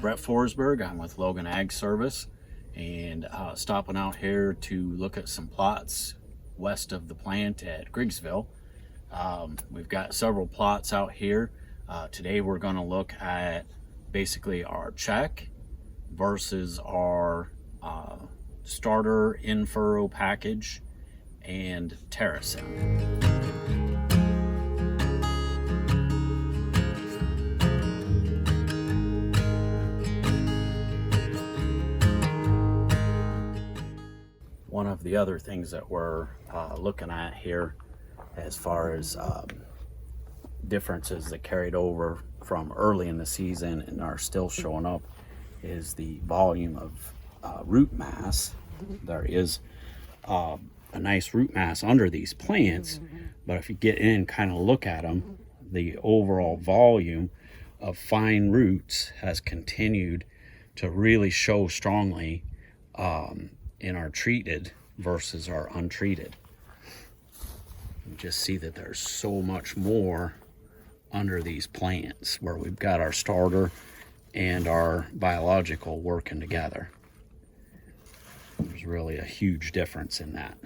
Brett Forsberg. I'm with Logan Agri-Service, and stopping out here to look at some plots west of the plant at Griggsville. We've got several plots out here. Today we're going to look at basically our check versus our starter in-furrow package and Terracin. One of the other things that we're looking at here as far as differences that carried over from early in the season and are still showing up is the volume of root mass. There is a nice root mass under these plants, but if you get in and kind of look at them, the overall volume of fine roots has continued to really show strongly in our treated versus our untreated. You just see that there's so much more under these plants where we've got our starter and our biological working together. There's really a huge difference in that.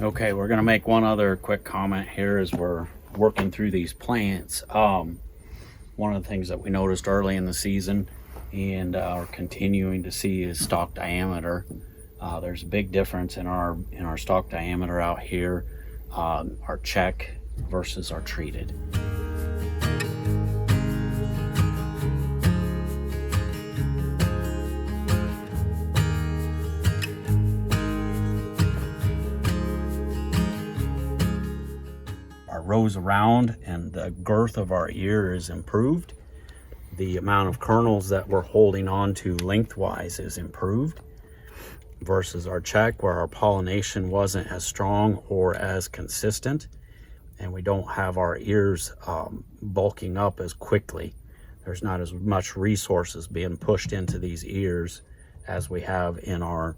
Okay, we're gonna make one other quick comment here as we're working through these plants. One of the things that we noticed early in the season and are continuing to see is stalk diameter. There's a big difference in our stalk diameter out here, our check versus our treated. Our rows around and the girth of our ear is improved. The amount of kernels that we're holding on to lengthwise is improved versus our check, where our pollination wasn't as strong or as consistent, and we don't have our ears bulking up as quickly. There's not as much resources being pushed into these ears as we have in our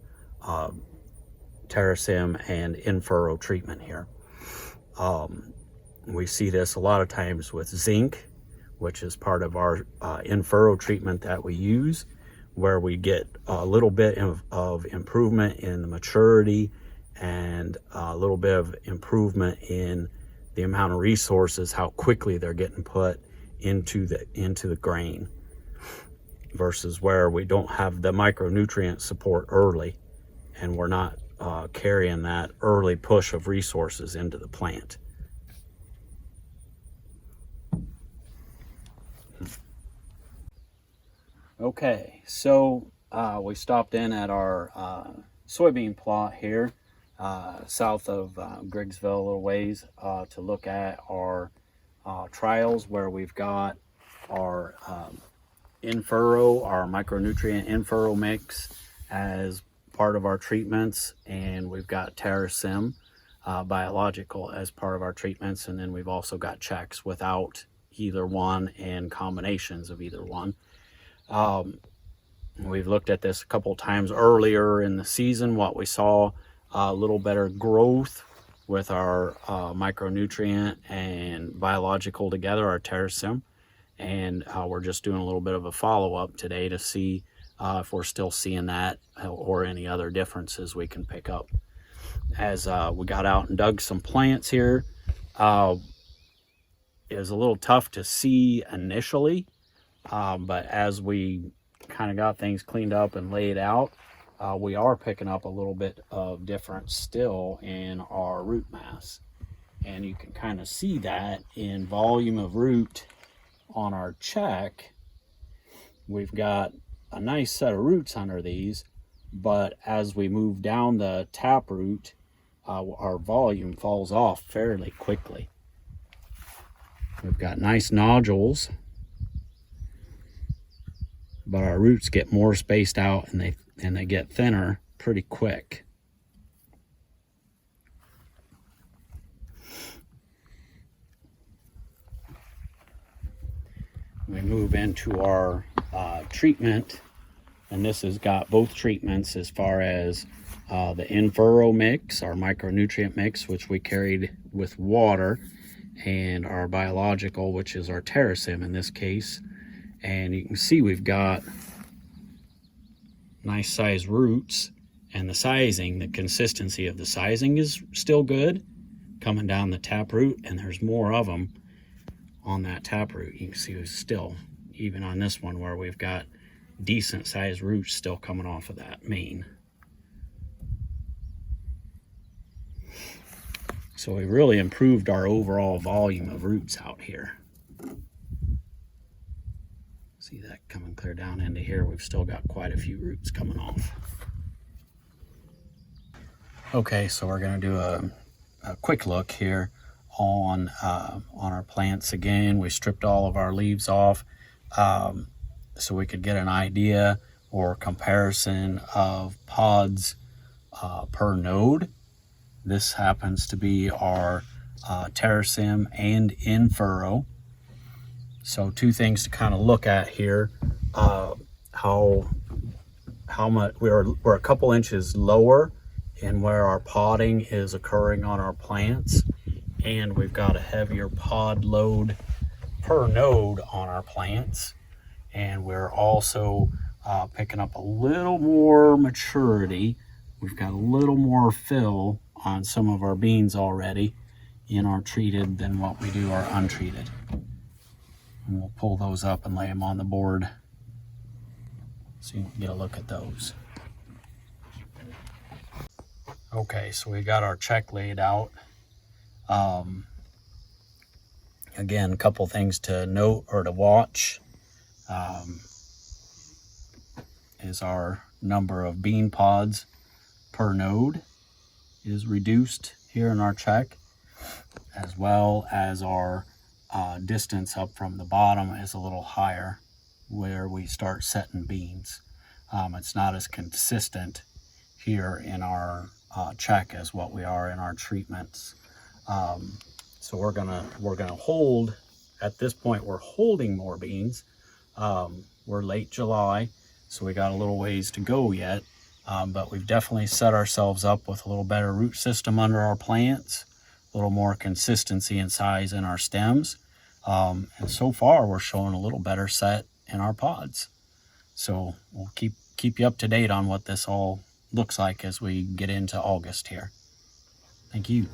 Terracin and in-furrow treatment here. We see this a lot of times with zinc, which is part of our in-furrow treatment that we use, where we get a little bit of improvement in the maturity and a little bit of improvement in the amount of resources, how quickly they're getting put into the grain, versus where we don't have the micronutrient support early and we're not carrying that early push of resources into the plant. Okay, so we stopped in at our soybean plot here south of Griggsville a little ways to look at our trials where we've got our in-furrow, our micronutrient in-furrow mix as part of our treatments, and we've got Terracin biological as part of our treatments, and then we've also got checks without either one and combinations of either one. We've looked at this a couple times earlier in the season. What we saw a little better growth with our micronutrient and biological together, our Terracin, and we're just doing a little bit of a follow-up today to see if we're still seeing that or any other differences we can pick up. As we got out and dug some plants here, it was a little tough to see initially. But as we kind of got things cleaned up and laid out, we are picking up a little bit of difference still in our root mass. And you can kind of see that in volume of root on our check. We've got a nice set of roots under these, but as we move down the taproot, our volume falls off fairly quickly. We've got nice nodules, but our roots get more spaced out and they get thinner pretty quick. We move into our treatment, and this has got both treatments as far as the in-furrow mix, our micronutrient mix, which we carried with water, and our biological, which is our Terracin in this case, And you can see we've got nice sized roots, and the sizing, the consistency of the sizing is still good coming down the taproot, and there's more of them on that taproot. You can see still, even on this one where we've got decent sized roots still coming off of that main. So we really improved our overall volume of roots out here. See that coming clear down into here. We've still got quite a few roots coming off. Okay, so we're going to do a quick look here on our plants again. We stripped all of our leaves off so we could get an idea or comparison of pods per node. This happens to be our Terracim and in furrow. So two things to kind of look at here. How much we're a couple inches lower in where our podding is occurring on our plants, and we've got a heavier pod load per node on our plants, and we're also picking up a little more maturity. We've got a little more fill on some of our beans already in our treated than what we do our untreated. And we'll pull those up and lay them on the board so you can get a look at those. Okay, so we got our check laid out. Again, a couple things to note or to watch is our number of bean pods per node is reduced here in our check, as well as our distance up from the bottom is a little higher where we start setting beans. It's not as consistent here in our check as what we are in our treatments. So we're gonna hold, at this point we're holding more beans. We're late July, so we got a little ways to go yet, but we've definitely set ourselves up with a little better root system under our plants, a little more consistency and size in our stems, and so far we're showing a little better set in our pods. So we'll keep you up to date on what this all looks like as we get into August here. Thank you.